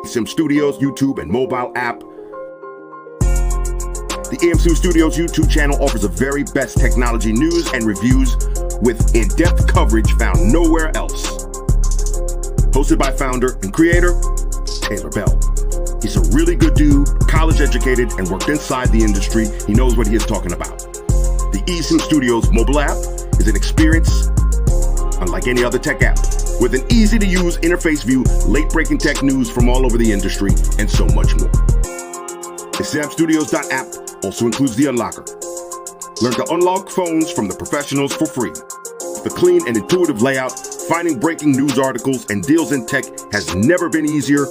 eSIM Studios YouTube and mobile app. The eIM Studios YouTube channel offers the very best technology news and reviews with in-depth coverage found nowhere else. Hosted by founder and creator, Taylor Bell. He's a really good dude, college educated, and worked inside the industry. He knows what he is talking about. The eSIM Studios mobile app is an experience unlike any other tech app, with an easy-to-use interface view, late-breaking tech news from all over the industry, and so much more. The samstudios.app also includes the unlocker. Learn to unlock phones from the professionals for free. The clean and intuitive layout, finding breaking news articles and deals in tech has never been easier.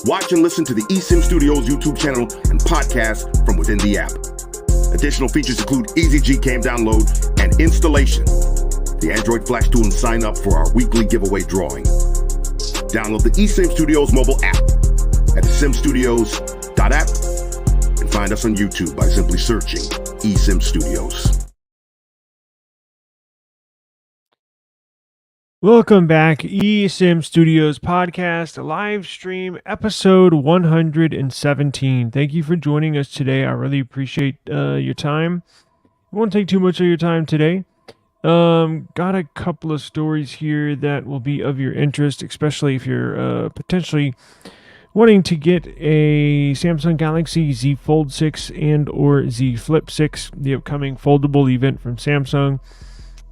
Watch and listen to the eSIM Studios YouTube channel and podcast from within the app. Additional features include easy Gcam download and installation, the Android Flash tool, and sign up for our weekly giveaway drawing. Download the eSIM Studios mobile app at simstudios.app and find us on YouTube by simply searching eSIM Studios. Welcome back, eSIM Studios podcast, live stream, episode 117. Thank you for joining us today. I really appreciate your time. I won't take too much of your time today. Got a couple of stories here that will be of your interest, especially if you're potentially wanting to get a Samsung Galaxy Z Fold 6 and or Z Flip 6, the upcoming foldable event from Samsung.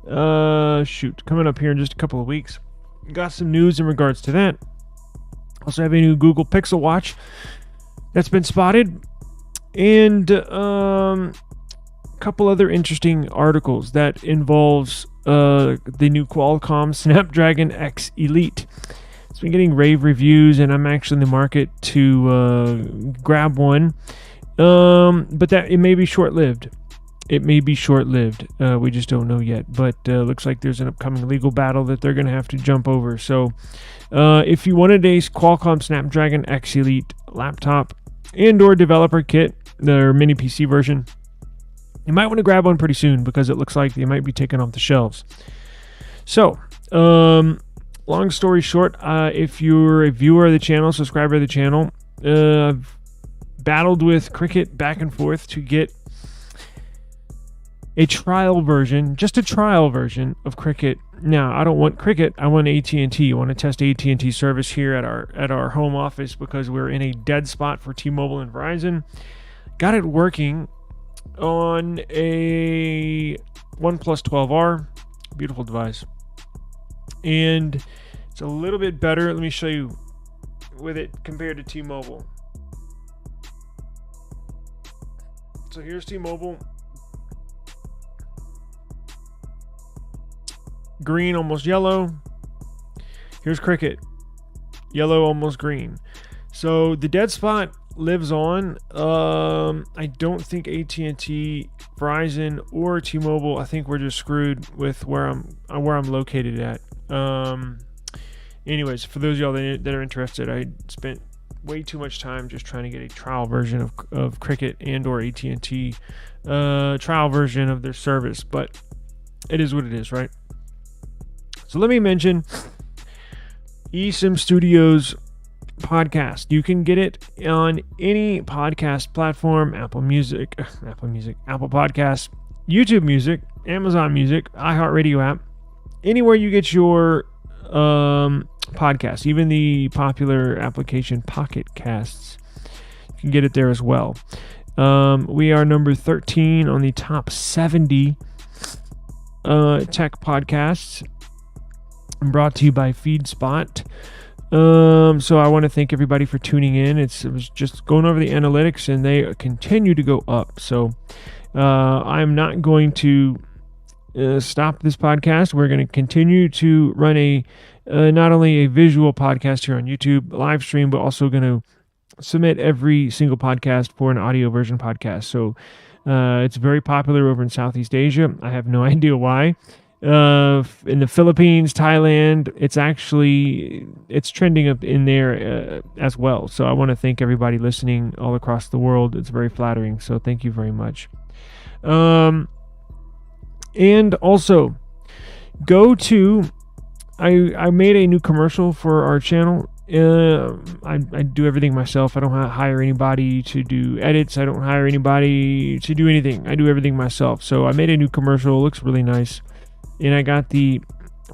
Coming up here in just a couple of weeks. Got some news in regards to that. Also have a new Google Pixel Watch that's been spotted, and a couple other interesting articles that involves the new Qualcomm Snapdragon X Elite. It's been getting rave reviews, and I'm actually in the market to grab one, but that it may be short-lived. We just don't know yet. But looks like there's an upcoming legal battle that they're going to have to jump over. So if you wanted a Qualcomm Snapdragon X Elite laptop and or developer kit, their mini PC version, you might want to grab one pretty soon because it looks like they might be taken off the shelves. So, long story short, if you're a viewer of the channel, subscriber of the channel, I've battled with Cricket back and forth to get a trial version of Cricket. Now, I don't want Cricket, I want AT&T. I want to test AT&T service here at our home office because we're in a dead spot for T-Mobile and Verizon. Got it working on a OnePlus 12R. Beautiful device. And it's a little bit better. Let me show you with it compared to T-Mobile. So here's T-Mobile. Green, almost yellow. Here's Cricket. Yellow, almost green. So the dead spot lives on. I don't think AT&T, Verizon, or T-Mobile. I think we're just screwed with where I'm located at. Anyways, for those of y'all that are interested, I spent way too much time just trying to get a trial version of Cricket and or AT&T trial version of their service, but it is what it is, right? So let me mention eSIM Studios podcast. You can get it on any podcast platform: Apple Podcasts, YouTube Music, Amazon Music, iHeartRadio app, anywhere you get your podcasts, even the popular application Pocket Casts. You can get it there as well. We are number 13 on the top 70 tech podcasts, brought to you by FeedSpot. So I want to thank everybody for tuning in. It was just going over the analytics, and they continue to go up. So I'm not going to stop this podcast. We're going to continue to run not only a visual podcast here on YouTube live stream, but also going to submit every single podcast for an audio version podcast. So it's very popular over in Southeast Asia. I have no idea why. In the Philippines, Thailand, it's trending up in there as well. So I want to thank everybody listening all across the world. It's very flattering. So thank you very much. And also go to, I made a new commercial for our channel, I do everything myself. I don't hire anybody to do edits. I don't hire anybody to do anything. I do everything myself. So I made a new commercial. It looks really nice. And I got the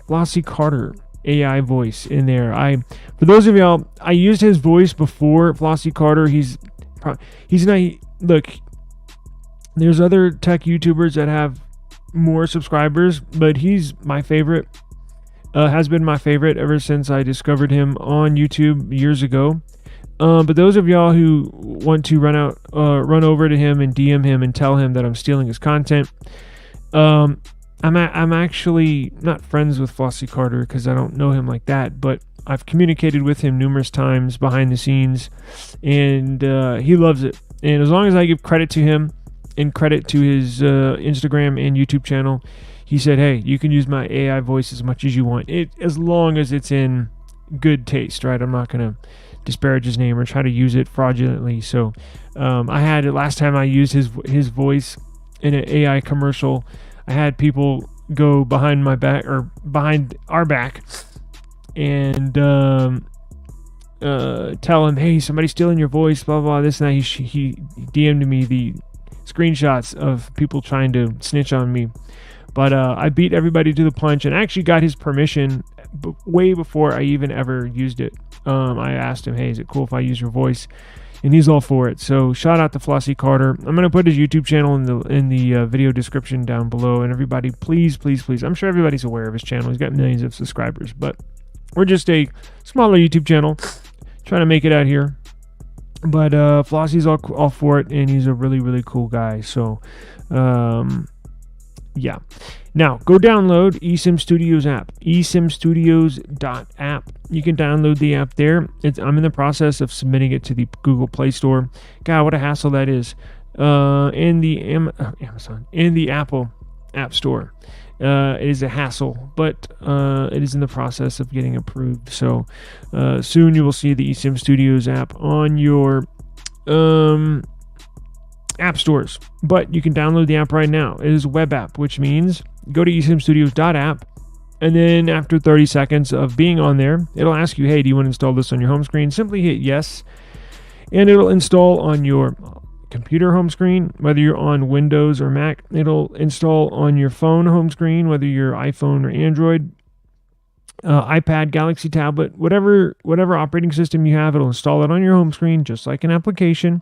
Flossie Carter AI voice in there. For those of y'all, I used his voice before Flossie Carter. He's not, look, there's other tech YouTubers that have more subscribers, but he's my favorite. Has been my favorite ever since I discovered him on YouTube years ago. But those of y'all who want to run over to him and DM him and tell him that I'm stealing his content, I'm actually not friends with Flossie Carter because I don't know him like that, but I've communicated with him numerous times behind the scenes, and he loves it. And as long as I give credit to him and credit to his Instagram and YouTube channel, he said, hey, you can use my AI voice as much as you want, as long as it's in good taste, right? I'm not going to disparage his name or try to use it fraudulently. So I had it last time I used his voice in an AI commercial. I had people go behind my back or behind our back and tell him, hey, somebody's stealing your voice, blah, blah, this and that. He DM'd me the screenshots of people trying to snitch on me. But I beat everybody to the punch and actually got his permission way before I even ever used it. I asked him, hey, is it cool if I use your voice? And he's all for it. So shout out to Flossie Carter. I'm going to put his YouTube channel in the video description down below. And everybody, please, please, please. I'm sure everybody's aware of his channel. He's got millions of subscribers. But we're just a smaller YouTube channel trying to make it out here. But Flossie's all for it. And he's a really, really cool guy. So, yeah. Now, go download eSIM Studios app, eSIMstudios.app. You can download the app there. I'm in the process of submitting it to the Google Play Store. God, what a hassle that is. In the Amazon, in the Apple App Store. It is a hassle, but it is in the process of getting approved. So soon you will see the eSIM Studios app on your app stores, but you can download the app right now. It is a web app, which means go to eSIMstudios.app, and then after 30 seconds of being on there, it'll ask you, hey, do you want to install this on your home screen? Simply hit yes, and it'll install on your computer home screen, whether you're on Windows or Mac. It'll install on your phone home screen, whether you're iPhone or Android, iPad, Galaxy tablet, whatever operating system you have, it'll install it on your home screen, just like an application.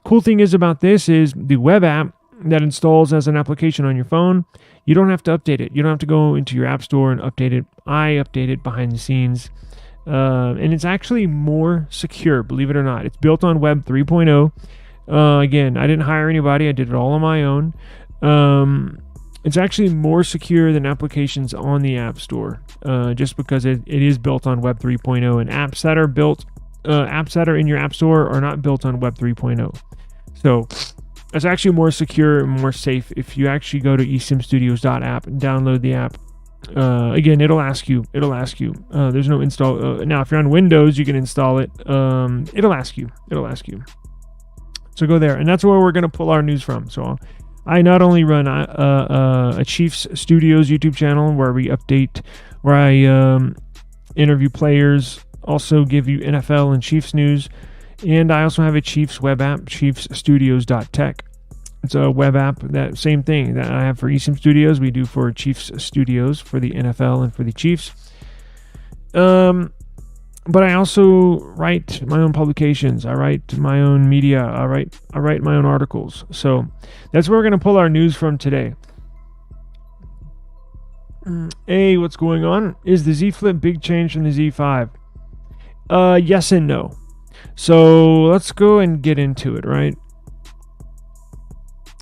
Cool thing is about this is the web app that installs as an application on your phone, you don't have to update it. You don't have to go into your app store and update it. I update it behind the scenes. And it's actually more secure, believe it or not. It's built on Web 3.0. Again, I didn't hire anybody. I did it all on my own. It's actually more secure than applications on the App Store, just because it is built on Web 3.0, and apps that are in your App Store are not built on Web 3.0. So it's actually more secure and more safe if you actually go to eSIMstudios.app and download the app. Again, it'll ask you. There's no install. Now, if you're on Windows, you can install it. It'll ask you. So go there, and that's where we're going to pull our news from. So I not only run a Chiefs Studios YouTube channel where I interview players, also give you NFL and Chiefs news, and I also have a Chiefs web app, chiefsstudios.tech. It's a web app, that same thing that I have for eSIM Studios, we do for Chiefs Studios for the NFL and for the Chiefs. But I also write my own publications. I write my own media. I write my own articles. So that's where we're going to pull our news from today. Hey, what's going on? Is the Z Flip big change from the Z5? Yes and no. So let's go and get into it, right?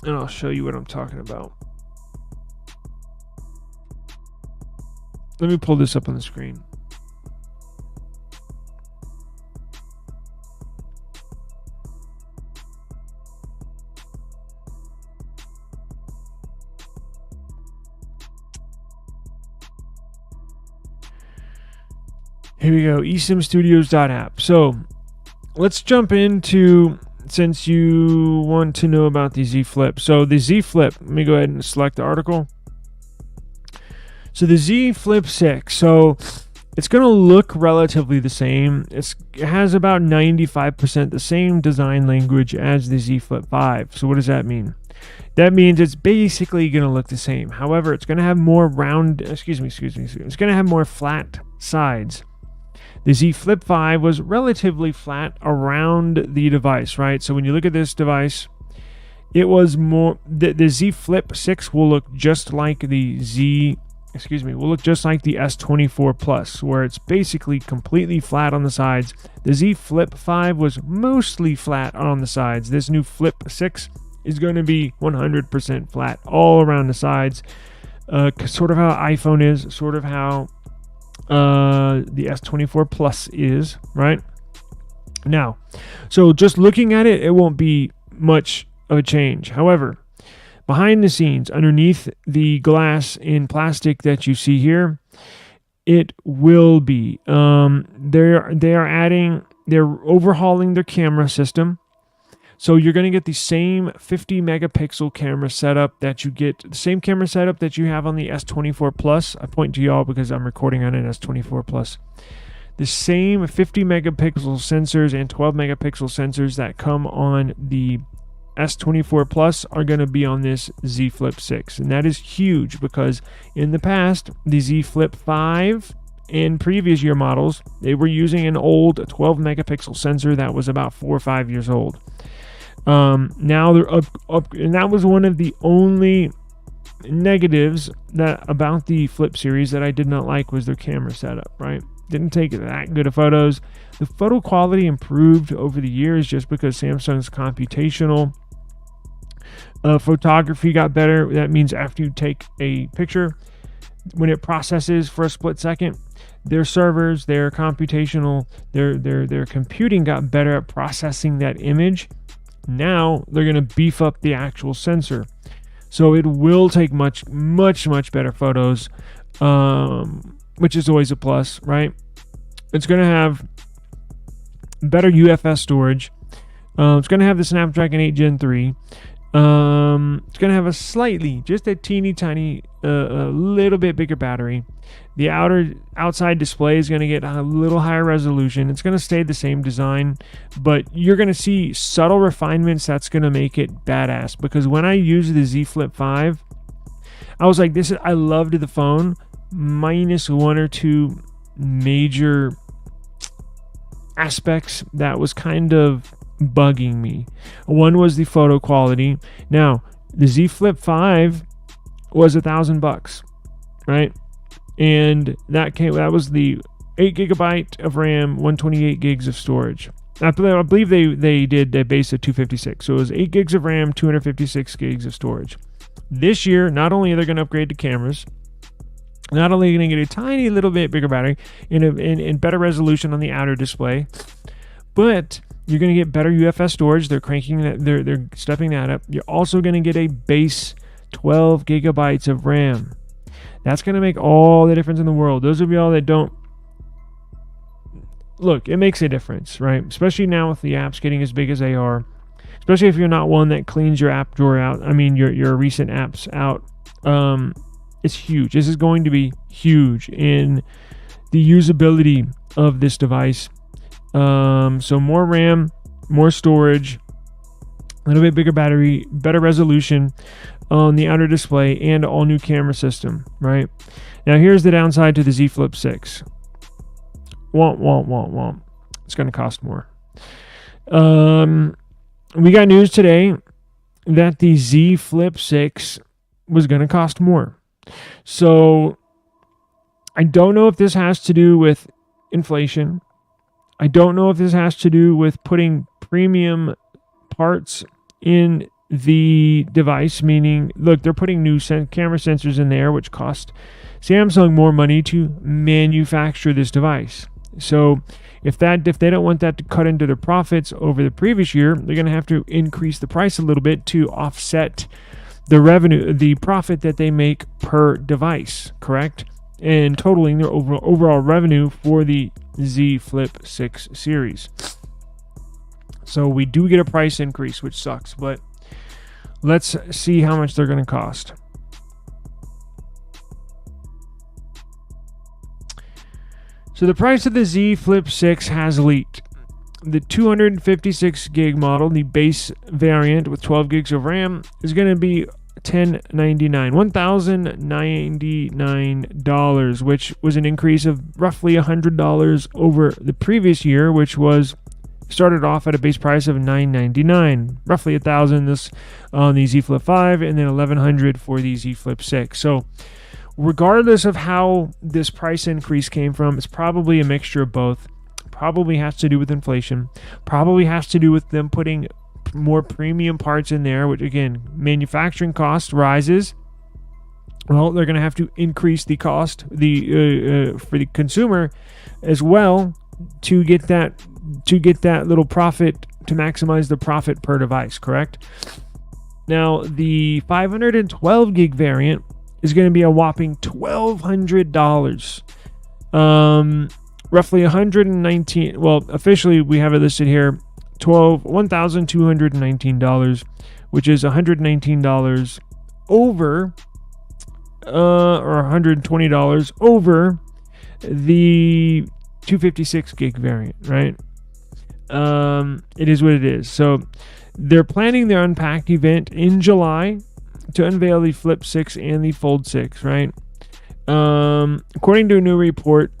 And I'll show you what I'm talking about. Let me pull this up on the screen. Here we go, eSIMstudios.app. So let's jump into, since you want to know about the Z Flip. So the Z Flip, let me go ahead and select the article. So the Z Flip 6. So It's going to look relatively the same. It has about 95% the same design language as the Z Flip 5. So what does that mean? That means it's basically going to look the same. However, it's going to have more it's going to have more flat sides. The Z Flip 5 was relatively flat around the device, right? So when you look at this device, it was more, the Z Flip 6 will look just like the S24 Plus, where it's basically completely flat on the sides. The Z Flip 5 was mostly flat on the sides. This new Flip 6 is going to be 100% flat all around the sides. Sort of how iPhone is, sort of how the S24 Plus is, right? Now, so just looking at it, it won't be much of a change. However, behind the scenes, underneath the glass in plastic that you see here, it will be. They're overhauling their camera system. So you're going to get the same 50 megapixel camera setup that you get, the same camera setup that you have on the S24 Plus. I point to y'all because I'm recording on an S24 Plus. The same 50 megapixel sensors and 12 megapixel sensors that come on the S24 Plus are going to be on this Z Flip 6. And that is huge because in the past, the Z Flip 5 and previous year models, they were using an old 12 megapixel sensor that was about 4 or 5 years old. Now they're up, and that was one of the only negatives that about the Flip series that I did not like was their camera setup, right? Didn't take that good of photos. The photo quality improved over the years just because Samsung's computational photography got better. That means after you take a picture, when it processes for a split second, their servers, their computational, their computing got better at processing that image. Now they're going to beef up the actual sensor, so it will take much better photos, which is always a plus, right? It's going to have better UFS storage. It's going to have the Snapdragon 8 Gen 3. It's going to have just a teeny tiny, a little bit bigger battery. The outside display is going to get a little higher resolution. It's going to stay the same design, but you're going to see subtle refinements that's going to make it badass. Because when I used the Z Flip 5, I was like, I loved the phone, minus one or two major aspects that was kind of bugging me. One was the photo quality. Now, the Z Flip 5 was $1,000, right? And that was the 8 gigabyte of RAM, 128 gigs of storage. I believe they did a base of 256. So it was 8 gigs of RAM, 256 gigs of storage. This year, not only are they going to upgrade the cameras, not only are they going to get a tiny little bit bigger battery and better resolution on the outer display, but you're going to get better UFS storage. They're cranking that. They're stepping that up. You're also going to get a base 12 gigabytes of RAM. That's going to make all the difference in the world. Those of y'all that don't look, it makes a difference, right? Especially now with the apps getting as big as they are. Especially if you're not one that cleans your app drawer out. I mean, your recent apps out. It's huge. This is going to be huge in the usability of this device. So more RAM, more storage, a little bit bigger battery, better resolution on the outer display, and all new camera system, right? Now here's the downside to the Z Flip 6. Womp. It's going to cost more. We got news today that the Z Flip 6 was going to cost more. So I don't know if this has to do with inflation. I don't know if this has to do with putting premium parts in the device, meaning, look, they're putting new camera sensors in there, which cost Samsung more money to manufacture this device. So if they don't want that to cut into their profits over the previous year, they're going to have to increase the price a little bit to offset the revenue, the profit that they make per device, correct? And totaling their overall revenue for the Z Flip 6 series. So we do get a price increase, which sucks, but let's see how much they're going to cost. So the price of the Z Flip 6 has leaked. The 256 gig model, the base variant with 12 gigs of RAM, is going to be $1,099, which was an increase of roughly $100 over the previous year, which was started off at a base price of $999, roughly $1,000 this on the Z Flip 5, and then $1,100 for the Z Flip 6. So regardless of how this price increase came from, it's probably a mixture of both. Probably has to do with inflation. Probably has to do with them putting more premium parts in there, which again, manufacturing cost rises. Well, they're going to have to increase the cost for the consumer as well to get that little profit, to maximize the profit per device. Correct? Now, the 512 gig variant is going to be a whopping $1,200. Roughly 119. Well, officially we have it listed here, $1,219, which is $119 over, or $120 over the 256 gig variant, right? It is what it is. So they're planning their Unpacked event in July to unveil the Flip 6 and the Fold 6, right? According to a new report,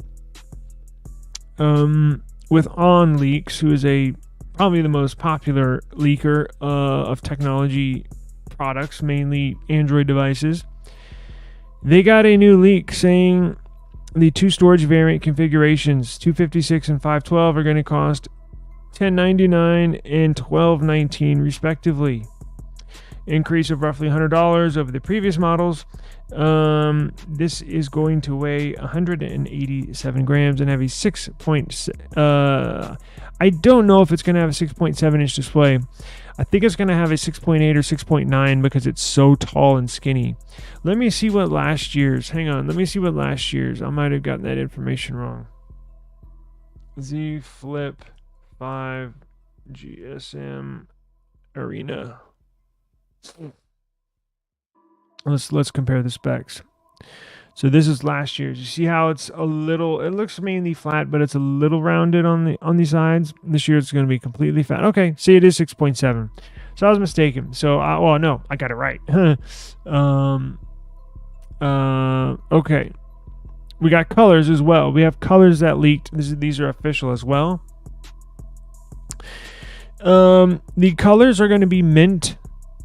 with OnLeaks, who is probably the most popular leaker of technology products, mainly Android devices, they got a new leak saying the two storage variant configurations, 256 and 512, are going to cost $1,099 and $1,219 respectively. Increase of roughly $100 over the previous models. This is going to weigh 187 grams and have a 6. I don't know if it's going to have a 6.7 inch display. I think it's going to have a 6.8 or 6.9 because it's so tall and skinny. Let me see what last year's. Hang on. Let me see what last year's. I might have gotten that information wrong. Z Flip 5 GSM Arena. Let's compare the specs. So this is last year's. You see how it's a little, it looks mainly flat, but it's a little rounded on the sides. This year it's going to be completely flat. Okay, see, it is 6.7. So I was mistaken. So well, no, I got it right. Okay. We got colors as well. We have colors that leaked. These are official as well. The colors are going to be mint,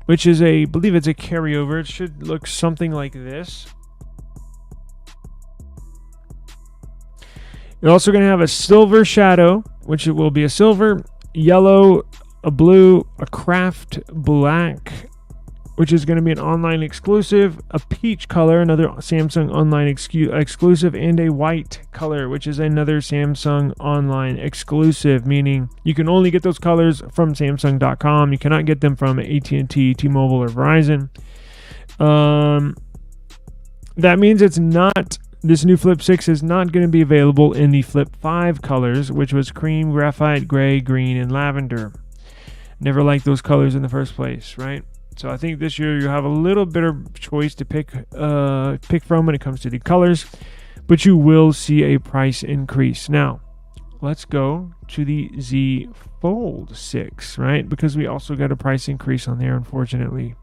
which is I believe it's a carryover. It should look something like this. You're also going to have a silver shadow, which it will be a silver, yellow, a blue, a craft black, which is going to be an online exclusive, a peach color, another Samsung online exclusive, and a white color, which is another Samsung online exclusive, meaning you can only get those colors from Samsung.com. You cannot get them from AT&T, T-Mobile, or Verizon. That means this new Flip 6 is not going to be available in the Flip 5 colors, which was cream, graphite, gray, green, and lavender. Never liked those colors in the first place, right? So I think this year you'll have a little bit of choice to pick from when it comes to the colors, but you will see a price increase. Now, let's go to the Z Fold 6, right? Because we also got a price increase on there, unfortunately.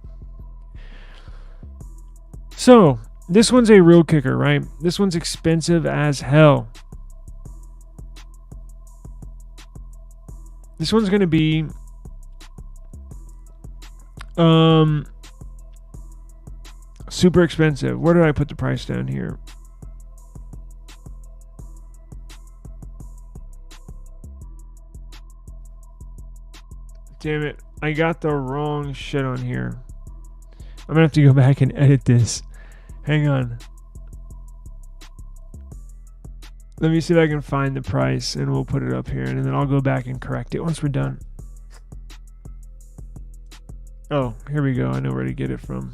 So this one's a real kicker, right? This one's expensive as hell. This one's going to be super expensive. Where did I put the price down here? Damn it. I got the wrong shit on here. I'm gonna have to go back and edit this. Hang on. Let me see if I can find the price and we'll put it up here, and then I'll go back and correct it once we're done. Oh, here we go. I know where to get it from.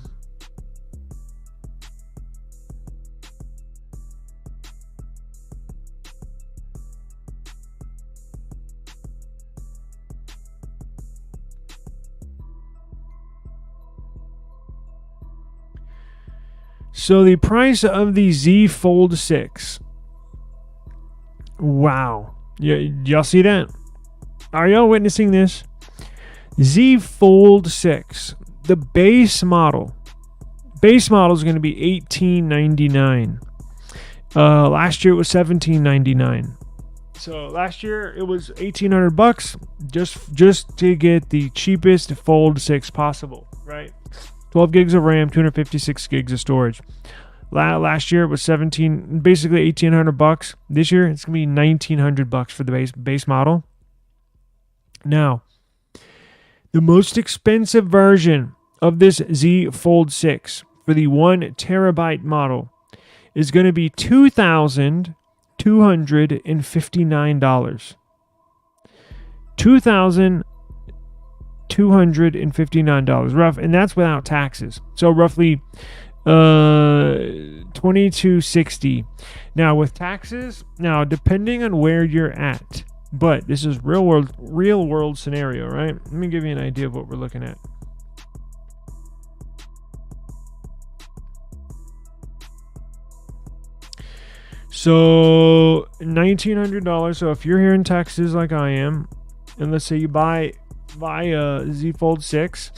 So the price of the Z Fold 6 Wow. Yeah, y'all see that? Are y'all witnessing this? Z Fold 6, the base model. Base model is going to be $18.99. Last year it was $17.99. So last year it was $1,800 just to get the cheapest Fold 6 possible, right? 12 gigs of RAM, 256 gigs of storage. Last year it was basically $1,800. This year it's gonna be $1,900 for the base model. Now, the most expensive version of this Z Fold 6 for the 1 terabyte model is going to be $2,259. $2,259 rough, and that's without taxes. So roughly $2,260. Now with taxes, depending on where you're at, but this is real world scenario, right? Let me give you an idea of what we're looking at. So $1,900. So if you're here in Texas like I am, and let's say you buy a Z Fold 6,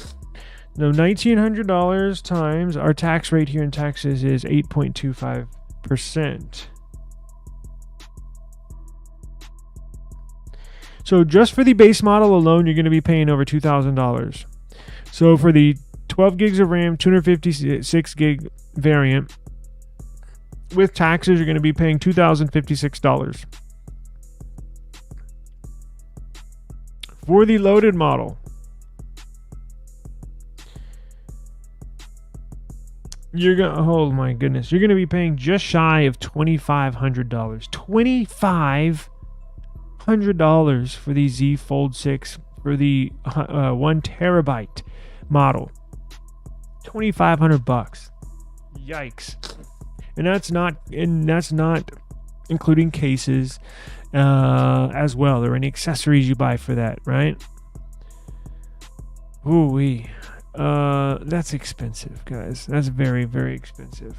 now $1,900 times our tax rate here in Texas is 8.25%. So just for the base model alone, you're going to be paying over $2,000. So for the 12 gigs of RAM, 256 gig variant, with taxes, you're going to be paying $2,056. For the loaded model, you're going to, oh my goodness, you're going to be paying just shy of $2,500. $2,500 for the Z Fold 6 for the 1 terabyte model. $2,500. Yikes. And that's not including cases as well, or any accessories you buy for that, right? Ooh-wee. That's expensive, guys. That's very, very expensive.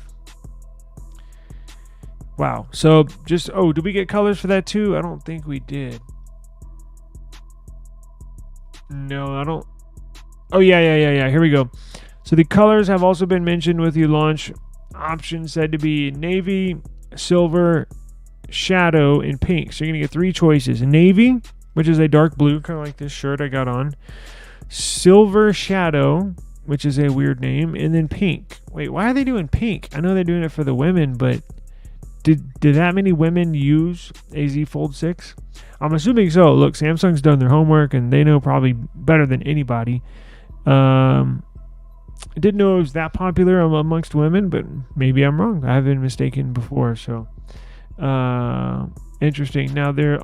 Wow. So did we get colors for that too? I don't think we did. No, I don't. Oh, yeah. Here we go. So the colors have also been mentioned with the launch option, said to be navy, silver, shadow, and pink. So you're going to get 3 choices. Navy, which is a dark blue, kind of like this shirt I got on. Silver shadow, which is a weird name. And then pink. Wait, why are they doing pink? I know they're doing it for the women, but did that many women use a Z Fold 6? I'm assuming so. Look, Samsung's done their homework, and they know probably better than anybody. I didn't know it was that popular amongst women, but maybe I'm wrong. I have been mistaken before, so interesting. Now their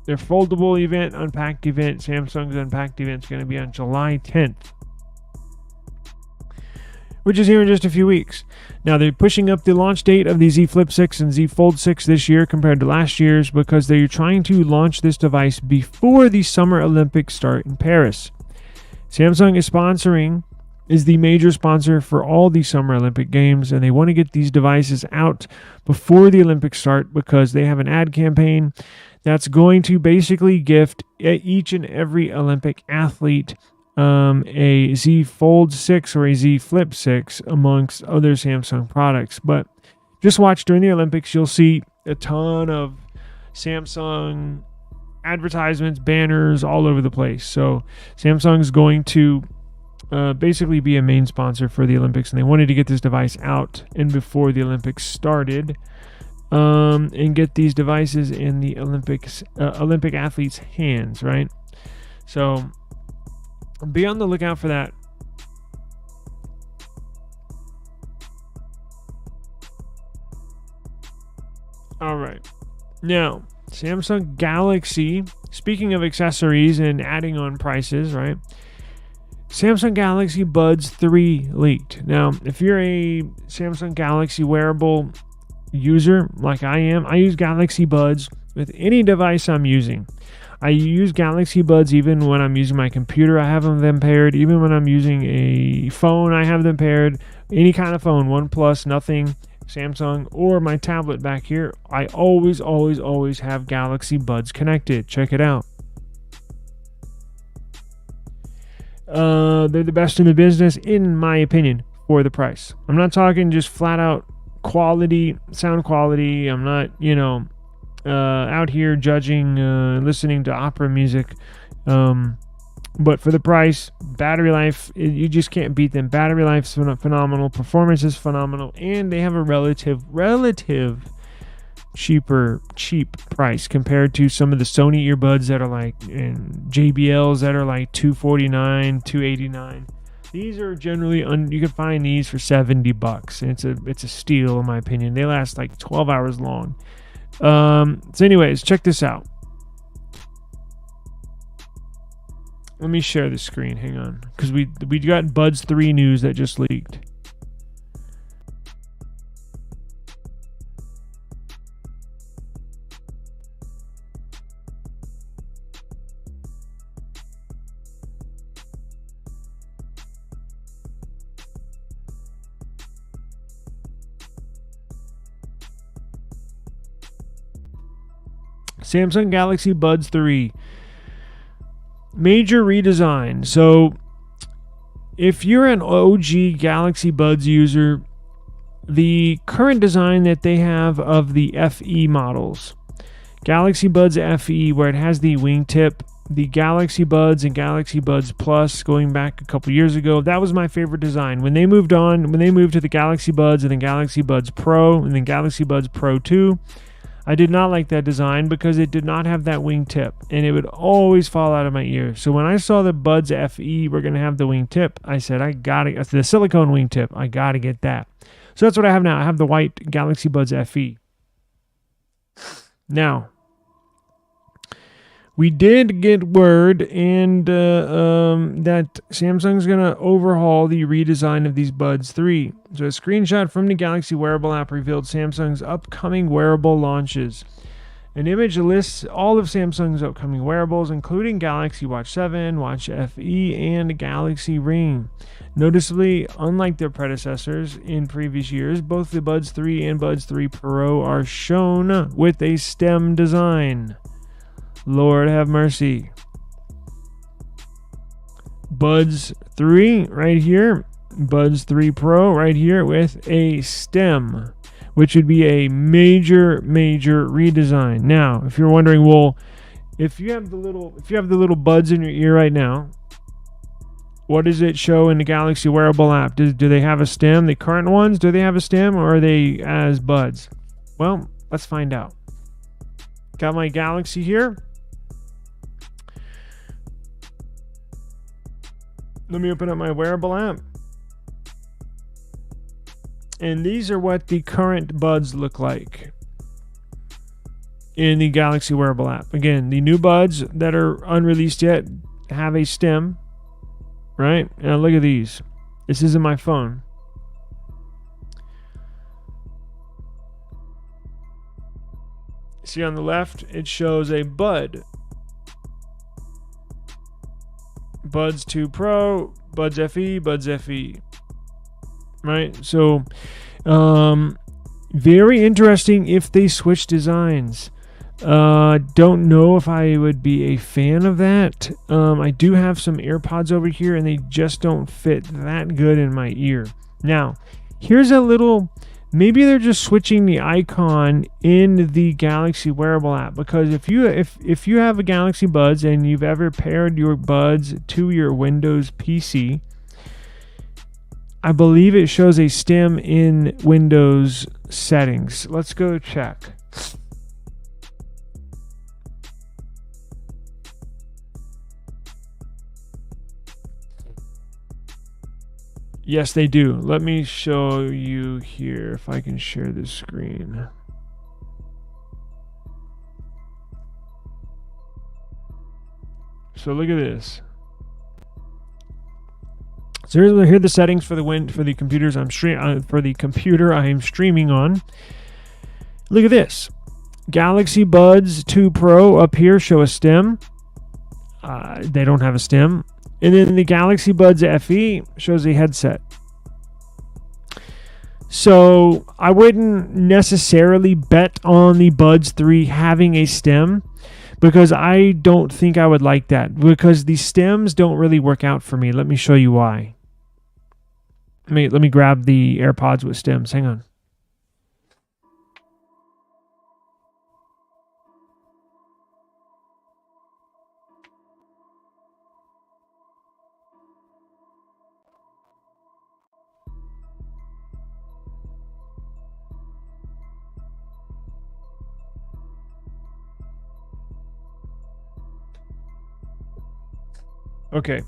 foldable event, unpacked event, Samsung's unpacked event is going to be on July 10th, which is here in just a few weeks. Now they're pushing up the launch date of the Z Flip 6 and Z Fold 6 this year compared to last year's because they're trying to launch this device before the Summer Olympics start in Paris. Samsung is the major sponsor for all the Summer Olympic Games, and they want to get these devices out before the Olympics start because they have an ad campaign that's going to basically gift each and every Olympic athlete a Z Fold 6 or a Z Flip 6 amongst other Samsung products. But just watch during the Olympics, you'll see a ton of Samsung advertisements, banners all over the place. So Samsung's going to basically be a main sponsor for the Olympics, and they wanted to get this device out and before the Olympics started, and get these devices in the Olympic athletes' hands, right? So be on the lookout for that. All right. Now, Samsung Galaxy, speaking of accessories and adding on prices, right? Samsung Galaxy Buds 3 leaked. Now, if you're a Samsung Galaxy wearable user like I am, I use Galaxy Buds with any device I'm using. I use Galaxy Buds even when I'm using my computer, I have them paired. Even when I'm using a phone, I have them paired. Any kind of phone, OnePlus, nothing. Samsung, or my tablet back here, I always have Galaxy Buds connected. Check it out. They're the best in the business, in my opinion, for the price. I'm not talking just flat out quality, sound quality. I'm not, out here judging, listening to opera music. But for the price, battery life, you just can't beat them. Battery life's phenomenal. Performance is phenomenal. And they have a relative cheap price compared to some of the Sony earbuds that are like, and JBLs that are like $249, $289. These are generally, you can find these for $70. And it's a steal, in my opinion. They last like 12 hours long. So anyways, check this out. Let me share the screen. Hang on, because we got Buds 3 news that just leaked. Samsung Galaxy Buds 3. Major redesign. So if you're an OG Galaxy Buds user, the current design that they have of the FE models, Galaxy Buds FE, where it has the wingtip, the Galaxy Buds and Galaxy Buds Plus going back a couple years ago, that was my favorite design. When they moved to the Galaxy Buds and then Galaxy Buds Pro and then Galaxy Buds Pro 2, I did not like that design because it did not have that wingtip, and it would always fall out of my ear. So when I saw the Buds FE were going to have the wingtip, I said, the silicone wingtip, I got to get that. So that's what I have now. I have the white Galaxy Buds FE. Now, we did get word that Samsung's going to overhaul the redesign of these Buds 3. So a screenshot from the Galaxy Wearable app revealed Samsung's upcoming wearable launches. An image lists all of Samsung's upcoming wearables, including Galaxy Watch 7, Watch FE, and Galaxy Ring. Noticeably, unlike their predecessors in previous years, both the Buds 3 and Buds 3 Pro are shown with a stem design. Lord have mercy. Buds 3 right here. Buds 3 Pro right here with a stem, which would be a major redesign. Now, if you're wondering, well, if you have the little buds in your ear right now, what does it show in the Galaxy Wearable app? Do they have a stem? The current ones, do they have a stem, or are they as buds? Well, let's find out. Got my Galaxy here. Let me open up my Wearable app. And these are what the current Buds look like in the Galaxy Wearable app. Again, the new Buds that are unreleased yet have a stem, right? Now look at these. This isn't my phone. See on the left, it shows a Bud. Buds 2 Pro, Buds FE, Buds FE. Right? So, very interesting if they switch designs. Don't know if I would be a fan of that. I do have some AirPods over here, and they just don't fit that good in my ear. Now, here's a little... Maybe they're just switching the icon in the Galaxy Wearable app, because if you have a Galaxy Buds and you've ever paired your Buds to your Windows PC, I believe it shows a stem in Windows settings. Let's go check. Yes, they do. Let me show you here if I can share this screen. So look at this. So here are the settings for the computers for the computer I am streaming on. Look at this. Galaxy Buds 2 Pro up here show a stem. They don't have a stem. And then the Galaxy Buds FE shows a headset. So I wouldn't necessarily bet on the Buds 3 having a stem, because I don't think I would like that, because the stems don't really work out for me. Let me show you why. Let me grab the AirPods with stems. Hang on. Okay.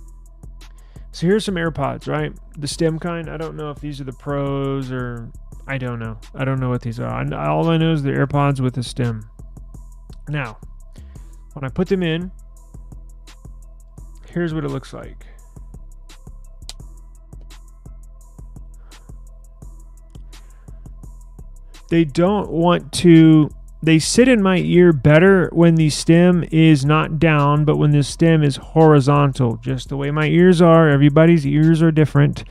So here's some AirPods, right? The stem kind. I don't know if these are the Pros or I don't know. I don't know what these are. All I know is the AirPods with a stem. Now, when I put them in, here's what it looks like. They don't want to. They sit in my ear better when the stem is not down, but when the stem is horizontal, just the way my ears are. Everybody's ears are different,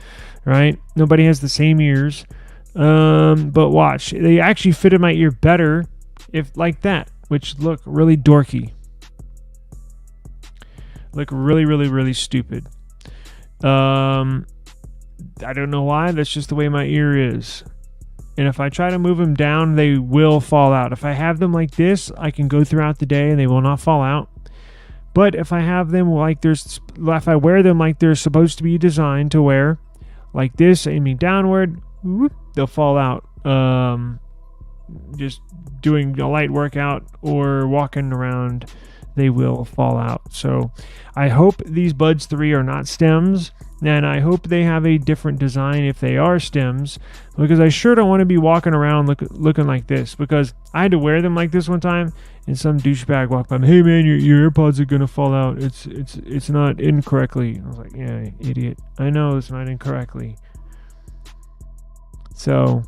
right? Nobody has the same ears. But watch, they actually fit in my ear better if like that, which look really dorky. Look really, really, really stupid. I don't know why. That's just the way my ear is. And if I try to move them down, they will fall out. If I have them like this, I can go throughout the day and they will not fall out. But if I have them like if I wear them like they're supposed to be designed to wear, like this, aiming downward, whoop, they'll fall out. Just doing a light workout or walking around, they will fall out. So I hope these Buds 3 are not stems. And I hope they have a different design if they are stems, because I sure don't want to be walking around looking like this, because I had to wear them like this one time and some douchebag walked by me, hey man, your AirPods are going to fall out. It's not incorrectly. I was like, yeah, idiot. I know it's not incorrectly. So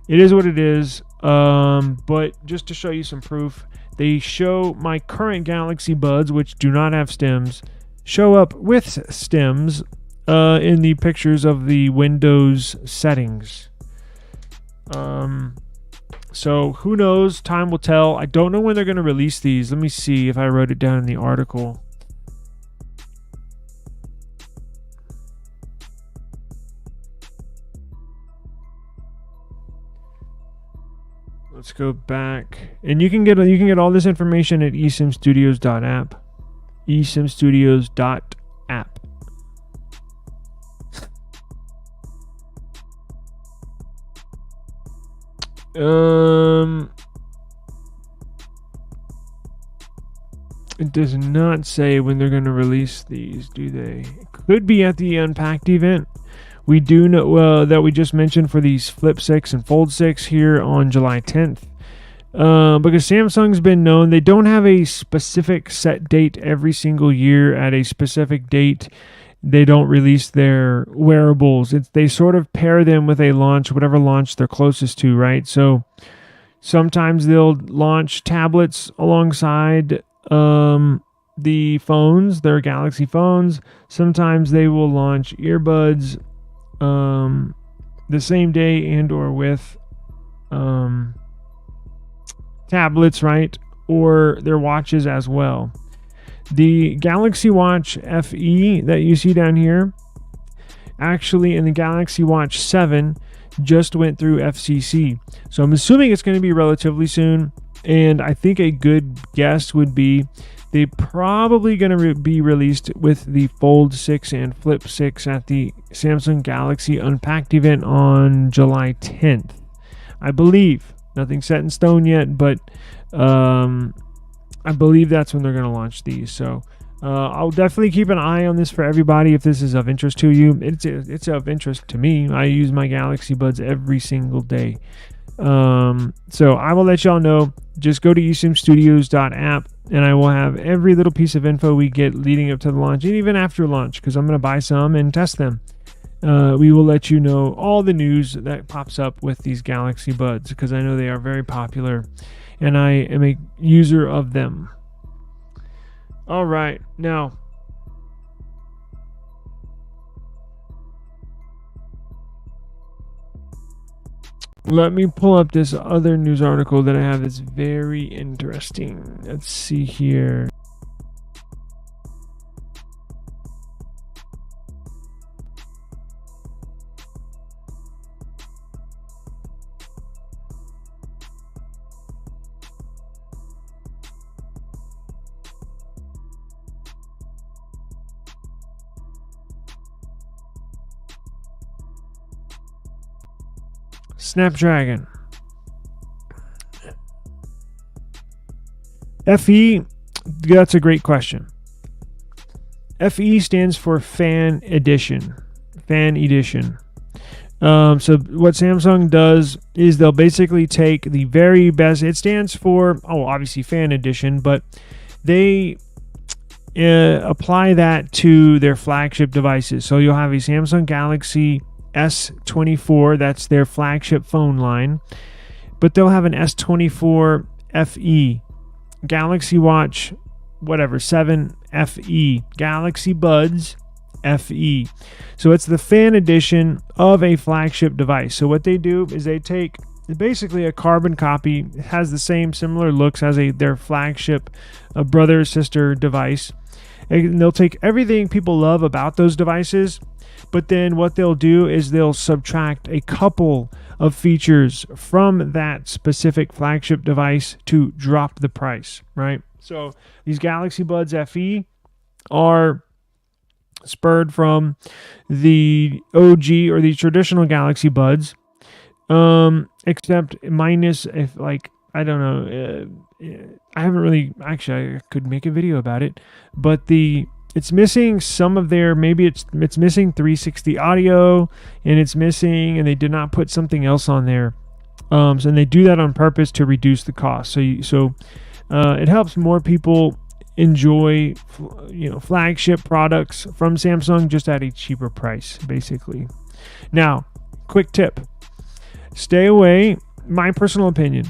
it is what it is. But just to show you some proof, they show my current Galaxy Buds, which do not have stems, show up with stems in the pictures of the Windows settings. So who knows? Time will tell. I don't know when they're going to release these. Let me see if I wrote it down in the article. Let's go back, and you can get all this information at eSimStudios.app. eSimStudios.app. It does not say when they're going to release these, do they? It could be at the Unpacked event. We do know that we just mentioned for these Flip 6 and Fold 6 here on July 10th. Because Samsung's been known, they don't have a specific set date every single year. At a specific date, they don't release their wearables. They sort of pair them with a launch, whatever launch they're closest to, right? So sometimes they'll launch tablets alongside the phones, their Galaxy phones. Sometimes they will launch earbuds the same day and or with tablets, right? Or their watches as well. The Galaxy Watch FE that you see down here, actually, in the Galaxy Watch 7 just went through FCC. So I'm assuming it's going to be relatively soon. And I think a good guess would be they're probably going to be released with the Fold 6 and Flip 6 at the Samsung Galaxy Unpacked event on July 10th. I believe. Nothing set in stone yet, but I believe that's when they're going to launch these. So I'll definitely keep an eye on this for everybody if this is of interest to you. It's of interest to me. I use my Galaxy Buds every single day. So I will let y'all know. Just go to eSimStudios.app and I will have every little piece of info we get leading up to the launch and even after launch, because I'm going to buy some and test them. We will let you know all the news that pops up with these Galaxy Buds, because I know they are very popular and I am a user of them. All right, now Let me pull up this other news article that I have that's very interesting. Let's see here. Snapdragon. FE, that's a great question. FE stands for Fan Edition. Fan Edition. So what Samsung does is they'll basically take the very best. It stands for, obviously Fan Edition, but they apply that to their flagship devices. So you'll have a Samsung Galaxy S24, that's their flagship phone line, but they'll have an S24 FE, Galaxy Watch, 7 FE, Galaxy Buds FE. So it's the fan edition of a flagship device. So what they do is they take basically a carbon copy. It has the same similar looks as their flagship brother or sister device. And they'll take everything people love about those devices, but then what they'll do is they'll subtract a couple of features from that specific flagship device to drop the price, right? So these Galaxy Buds FE are spurred from the OG or the traditional Galaxy Buds, except minus, if I don't know, I haven't really, actually I could make a video about it, but it's missing some of their, maybe it's missing 360 audio, and they did not put something else on there. And they do that on purpose to reduce the cost. So it helps more people enjoy, flagship products from Samsung just at a cheaper price, basically. Now, quick tip: stay away. My personal opinion.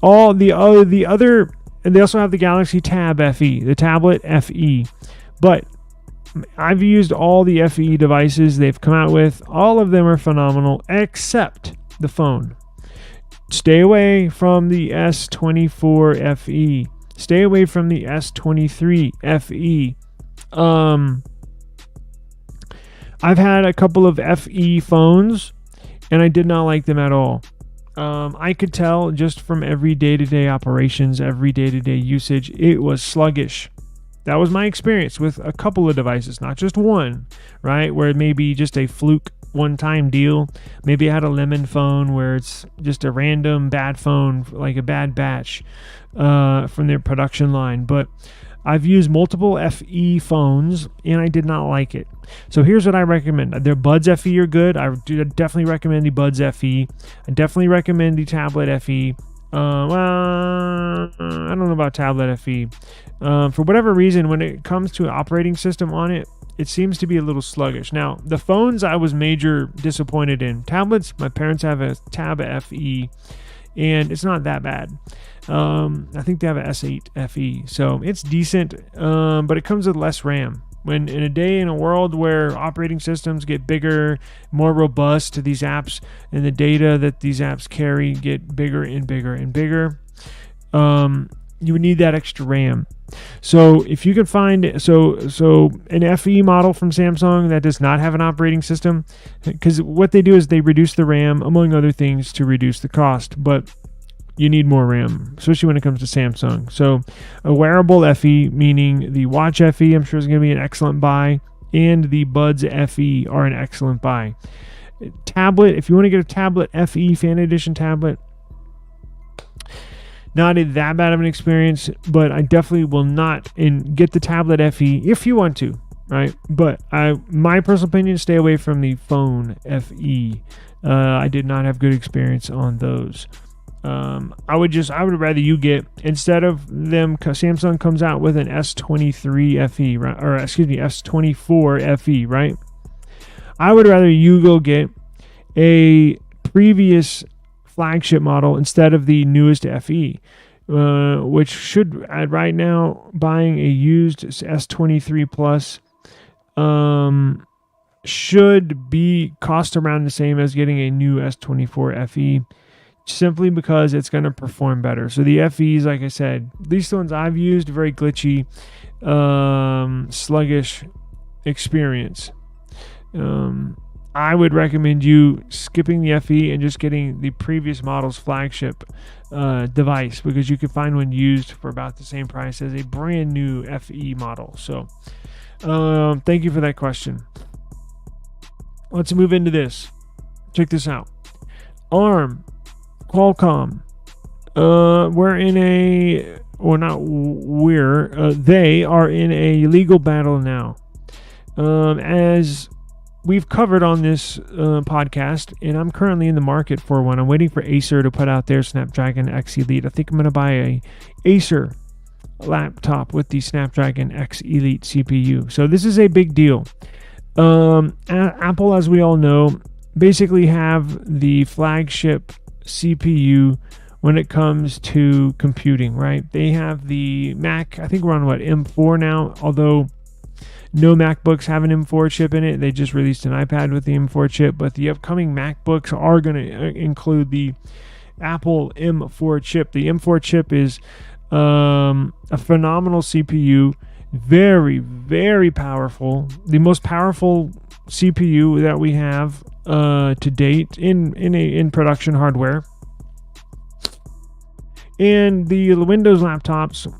All the other, and they also have the Galaxy Tab FE, the tablet FE. But I've used all the FE devices they've come out with. All of them are phenomenal, except the phone. Stay away from the S24 FE. Stay away from the S23 FE. I've had a couple of FE phones, and I did not like them at all. I could tell just from every day-to-day operations, every day-to-day usage, it was sluggish. That was my experience with a couple of devices, not just one, right? Where it may be just a fluke one-time deal. Maybe I had a lemon phone where it's just a random bad phone, like a bad batch from their production line. But I've used multiple FE phones, and I did not like it. So here's what I recommend. Their Buds FE are good. I do definitely recommend the Buds FE. I definitely recommend the Tablet FE. Well, I don't know about Tablet FE. For whatever reason, when it comes to an operating system on it, it seems to be a little sluggish. Now, the phones I was major disappointed in. Tablets, my parents have a Tab FE, and it's not that bad. I think they have an S8 FE, so it's decent, but it comes with less RAM. When in a world where operating systems get bigger, more robust, these apps and the data that these apps carry get bigger and bigger and bigger, you would need that extra RAM. So if you can find an FE model from Samsung that does not have an operating system, because what they do is they reduce the RAM, among other things, to reduce the cost, but you need more RAM, especially when it comes to Samsung. So a wearable FE, meaning the Watch FE, I'm sure is going to be an excellent buy, and the Buds FE are an excellent buy. Tablet, if you want to get a Tablet FE Fan Edition tablet, not that bad of an experience, but I definitely will not get the Tablet FE if you want to, right? But my personal opinion, stay away from the phone FE. I did not have good experience on those. I would rather you get, instead of them, Samsung comes out with an S23 FE, right? Or excuse me, S24 FE, right? I would rather you go get a previous flagship model instead of the newest FE, which should, right now, buying a used S23 Plus should be cost around the same as getting a new S24 FE, simply because it's going to perform better. So the FEs, like I said, at least the ones I've used, very glitchy, sluggish experience. I would recommend you skipping the FE and just getting the previous model's flagship device, because you can find one used for about the same price as a brand new FE model. So thank you for that question. Let's move into this. Check this out. ARM, Qualcomm. They are in a legal battle now. As we've covered on this podcast, and I'm currently in the market for one. I'm waiting for Acer to put out their Snapdragon X Elite. I think I'm going to buy a Acer laptop with the Snapdragon X Elite CPU. So this is a big deal. Apple, as we all know, basically have the flagship CPU when it comes to computing, right? They have the Mac. I think we're on M4 now, although no MacBooks have an M4 chip in it. They just released an iPad with the M4 chip, but the upcoming MacBooks are going to include the Apple M4 chip. The M4 chip is a phenomenal CPU, very, very powerful. The most powerful CPU that we have to date in production hardware. And the Windows laptops,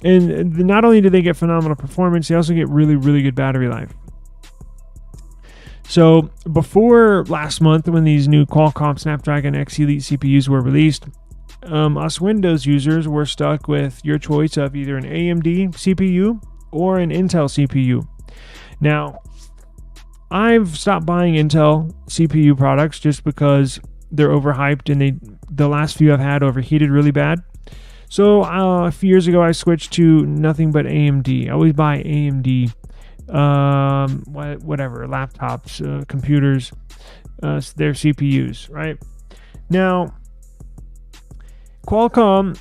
and not only do they get phenomenal performance, they also get really, really good battery life. So before last month, when these new Qualcomm Snapdragon X Elite CPUs were released, us Windows users were stuck with your choice of either an AMD CPU or an Intel CPU. Now, I've stopped buying Intel CPU products just because they're overhyped, and the last few I've had overheated really bad. So a few years ago, I switched to nothing but AMD. I always buy AMD, laptops, computers, their CPUs, right? Now, Qualcomm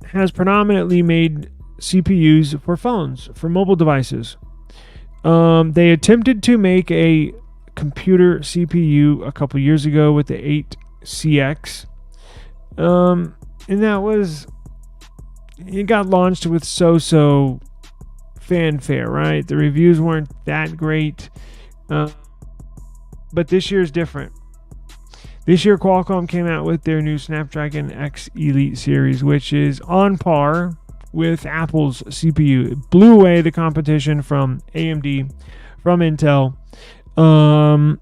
has predominantly made CPUs for phones, for mobile devices. They attempted to make a computer CPU a couple years ago with the 8CX, and it got launched with so-so fanfare, right? The reviews weren't that great, but this year's different. This year, Qualcomm came out with their new Snapdragon X Elite series, which is on par with Apple's CPU. It blew away the competition from AMD, from Intel, and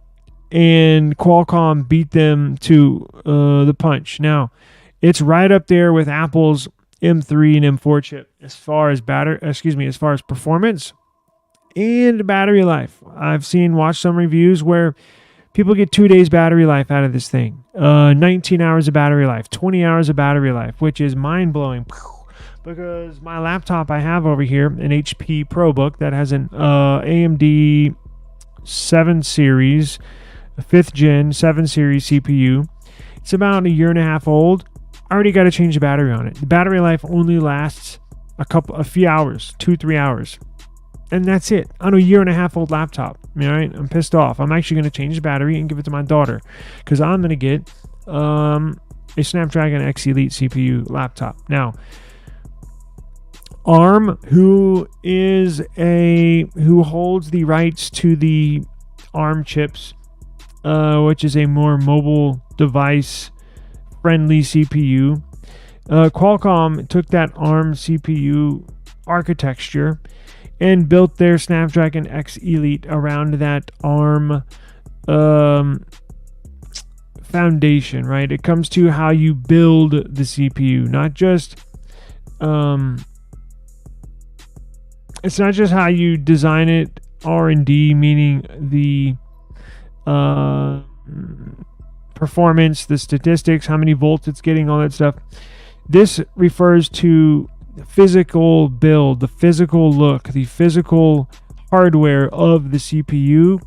Qualcomm beat them to the punch. Now, it's right up there with Apple's M3 and M4 chip as far as performance and battery life. I've watched some reviews where people get 2 days battery life out of this thing, 19 hours of battery life, 20 hours of battery life, which is mind-blowing. Because my laptop I have over here, an HP ProBook that has an AMD 7 series, 5th gen 7 series CPU. It's about a year and a half old. I already got to change the battery on it. The battery life only lasts a few hours, 2-3 hours. And that's it on a year and a half old laptop. All right, I'm pissed off. I'm actually going to change the battery and give it to my daughter, because I'm going to get a Snapdragon X Elite CPU laptop. Now, ARM, who holds the rights to the ARM chips, which is a more mobile device friendly CPU. Qualcomm took that ARM CPU architecture and built their Snapdragon X Elite around that ARM foundation, right? It comes to how you build the CPU, not just it's not just how you design it, R&D, meaning the performance, the statistics, how many volts it's getting, all that stuff. This refers to the physical build, the physical look, the physical hardware of the CPU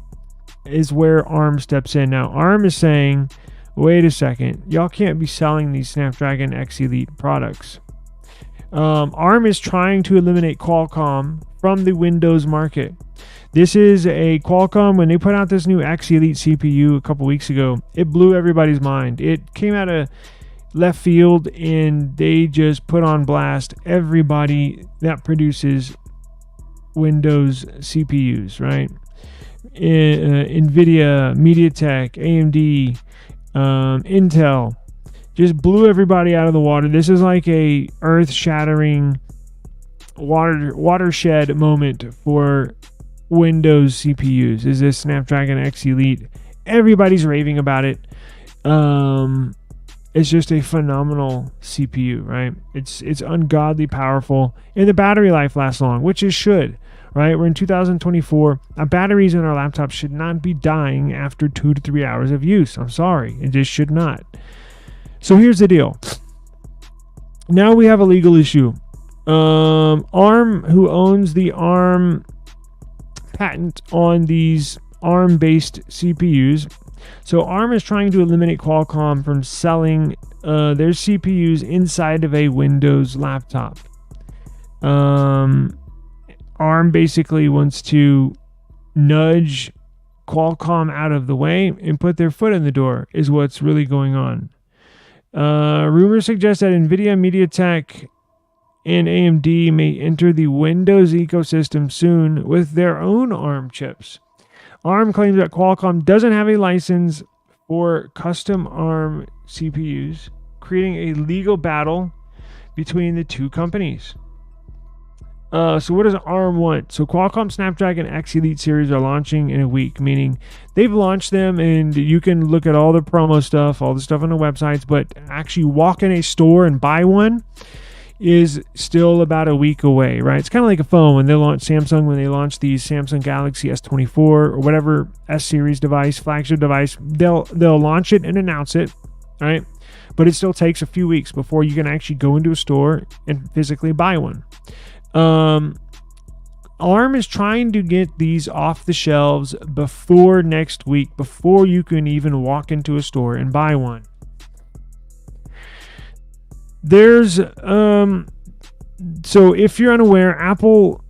is where ARM steps in. Now, ARM is saying, wait a second, y'all can't be selling these Snapdragon X Elite products ARM is trying to eliminate Qualcomm from the Windows market. This is a Qualcomm, when they put out this new X Elite CPU a couple weeks ago, it blew everybody's mind. It came out of left field, and they just put on blast everybody that produces Windows CPUs, right? NVIDIA, MediaTek, AMD, Intel, just blew everybody out of the water. This is like a earth-shattering watershed moment for Windows CPUs. Is this Snapdragon X Elite? Everybody's raving about it. It's just a phenomenal CPU, right? It's ungodly powerful, and the battery life lasts long, which it should, right? We're in 2024. Our batteries in our laptops should not be dying after 2 to 3 hours of use. I'm sorry, it just should not. So here's the deal. Now we have a legal issue. ARM, who owns the ARM patent on these ARM-based CPUs. So ARM is trying to eliminate Qualcomm from selling their CPUs inside of a Windows laptop. ARM basically wants to nudge Qualcomm out of the way and put their foot in the door, is what's really going on. Rumors suggest that NVIDIA, MediaTek, and AMD may enter the Windows ecosystem soon with their own ARM chips. ARM claims that Qualcomm doesn't have a license for custom ARM CPUs, creating a legal battle between the two companies. So what does ARM want? So Qualcomm Snapdragon X Elite series are launching in a week, meaning they've launched them, and you can look at all the promo stuff, all the stuff on the websites, but actually walk in a store and buy one is still about a week away, right? It's kind of like a phone when they launched Samsung, when they launched the Samsung Galaxy S24 or whatever S-series device, flagship device, they'll launch it and announce it, right? But it still takes a few weeks before you can actually go into a store and physically buy one. ARM is trying to get these off the shelves before next week, before you can even walk into a store and buy one. There's so if you're unaware, Apple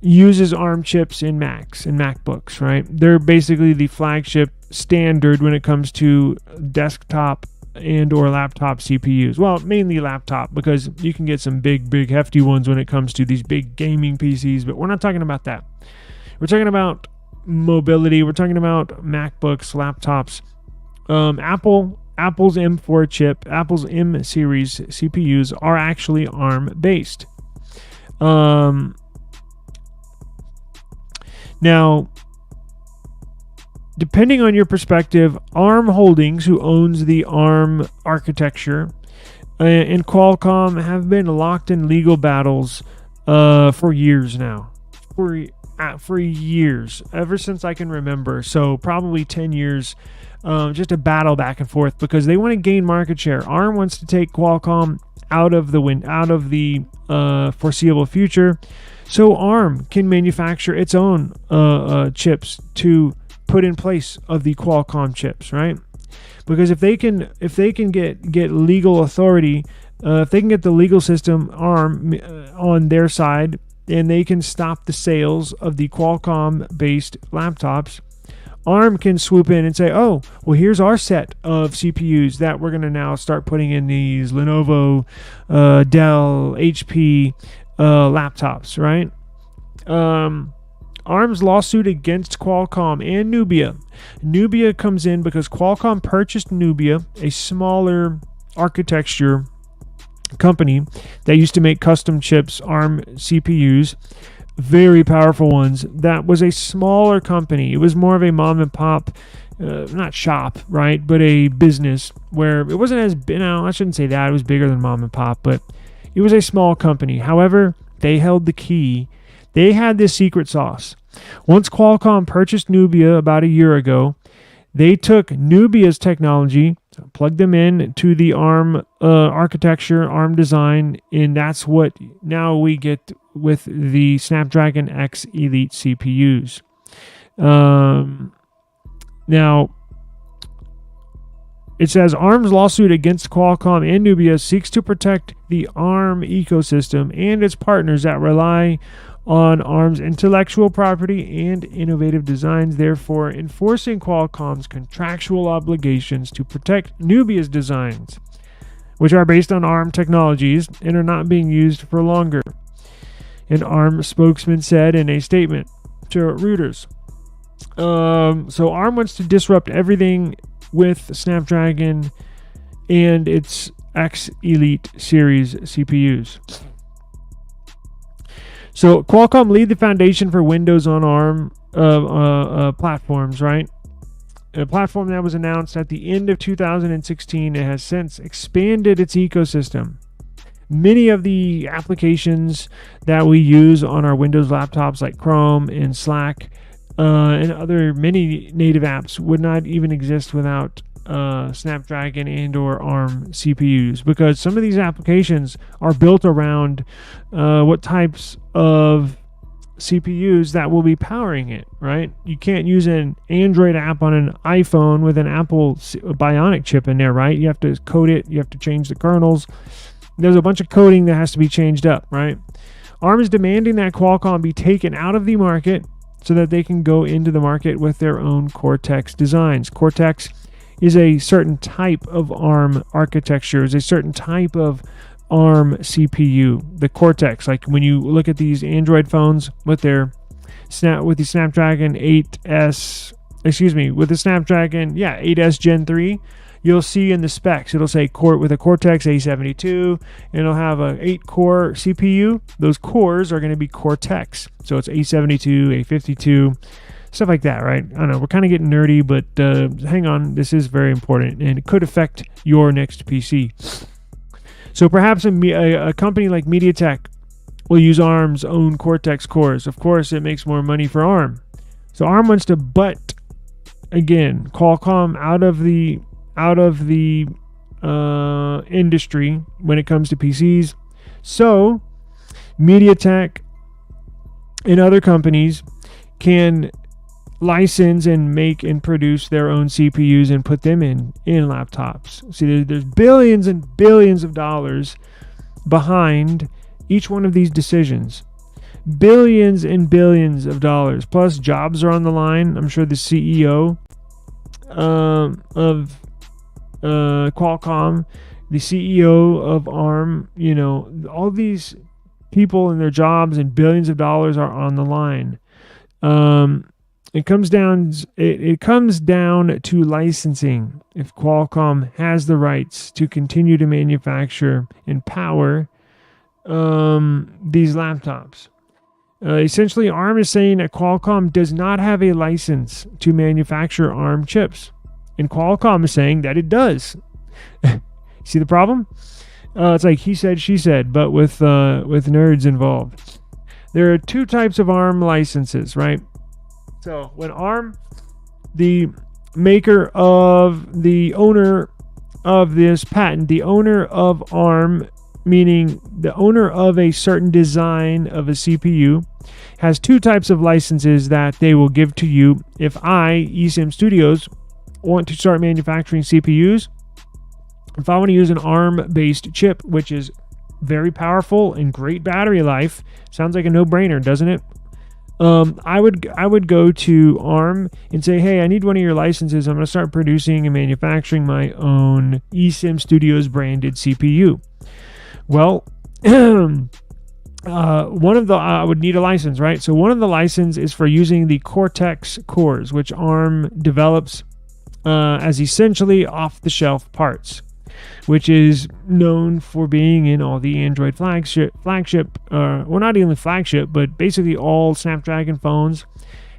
uses ARM chips in Macs and MacBooks, right? They're basically the flagship standard when it comes to desktop and or laptop CPUs. Well, mainly laptop, because you can get some big hefty ones when it comes to these big gaming PCs, but we're not talking about that. We're talking about mobility. We're talking about MacBooks, laptops. Apple's M4 chip, Apple's M series CPUs are actually ARM based. Now, depending on your perspective, ARM Holdings, who owns the ARM architecture, and Qualcomm have been locked in legal battles for years now. For years, ever since I can remember. So probably 10 years, just a battle back and forth because they want to gain market share. ARM wants to take Qualcomm out of the foreseeable future, so ARM can manufacture its own chips to put in place of the Qualcomm chips, right? Because if they can get legal authority, if they can get the legal system ARM on their side, and they can stop the sales of the Qualcomm-based laptops, ARM can swoop in and say, oh, well, here's our set of CPUs that we're going to now start putting in these Lenovo, Dell, HP laptops, right? ARM's lawsuit against Qualcomm and Nubia. Nubia comes in because Qualcomm purchased Nubia, a smaller architecture company that used to make custom chips, ARM CPUs, very powerful ones. That was a smaller company. It was more of a mom and pop, not shop, right, but a business where it wasn't as, I shouldn't say that, it was bigger than mom and pop, but it was a small company. However, they held the key. They had this secret sauce. Once Qualcomm purchased Nubia about a year ago, they took Nubia's technology, plugged them in to the ARM architecture, ARM design, and that's what now we get with the Snapdragon X Elite CPUs. Now, it says ARM's lawsuit against Qualcomm and Nubia seeks to protect the ARM ecosystem and its partners that rely on ARM's intellectual property and innovative designs, therefore enforcing Qualcomm's contractual obligations to protect Nubia's designs, which are based on ARM technologies and are not being used for longer. An ARM spokesman said in a statement to Reuters. So ARM wants to disrupt everything with Snapdragon and its X Elite series CPUs. So Qualcomm lead the foundation for Windows on ARM platforms, right? A platform that was announced at the end of 2016. It has since expanded its ecosystem. Many of the applications that we use on our Windows laptops, like Chrome and Slack, and other many native apps, would not even exist without Snapdragon and or ARM CPUs, because some of these applications are built around what types of CPUs that will be powering it, right? You can't use an Android app on an iPhone with an Apple Bionic chip in there, right? You have to code it, you have to change the kernels. There's a bunch of coding that has to be changed up, right? ARM is demanding that Qualcomm be taken out of the market so that they can go into the market with their own Cortex designs. Cortex is a certain type of ARM architecture, is a certain type of ARM CPU. The Cortex, like when you look at these Android phones with the Snapdragon 8S, with the Snapdragon 8S Gen 3, you'll see in the specs, it'll say with a Cortex A72, and it'll have a 8-core CPU. Those cores are going to be Cortex. So it's A72, A52, stuff like that, right? I don't know, we're kind of getting nerdy, but hang on, this is very important, and it could affect your next PC. So perhaps a company like MediaTek will use ARM's own Cortex cores. Of course, it makes more money for ARM. So ARM wants to butt, again, Qualcomm out of the industry when it comes to PCs. So MediaTek and other companies can license and make and produce their own CPUs and put them in laptops. See, there's billions and billions of dollars behind each one of these decisions. Billions and billions of dollars. Plus, jobs are on the line. I'm sure the CEO of Qualcomm, the CEO of ARM, all these people and their jobs and billions of dollars are on the line. It comes down to licensing. If Qualcomm has the rights to continue to manufacture and power these laptops. Essentially, ARM is saying that Qualcomm does not have a license to manufacture ARM chips. And Qualcomm is saying that it does. See the problem? It's like he said, she said, but with nerds involved. There are two types of ARM licenses, right? So when ARM, the maker of the owner of this patent, the owner of ARM, meaning the owner of a certain design of a CPU, has two types of licenses that they will give to you. If I, eSIM Studios, want to start manufacturing CPUs, if I want to use an ARM-based chip, which is very powerful and great battery life, sounds like a no-brainer, doesn't it? I would go to ARM and say, hey, I need one of your licenses. I'm going to start producing and manufacturing my own eSIM Studios branded CPU. Well, I would need a license, right? So one of the licenses is for using the Cortex cores, which ARM develops as essentially off-the-shelf parts, which is known for being in all the Android flagship, not even flagship, but basically all Snapdragon phones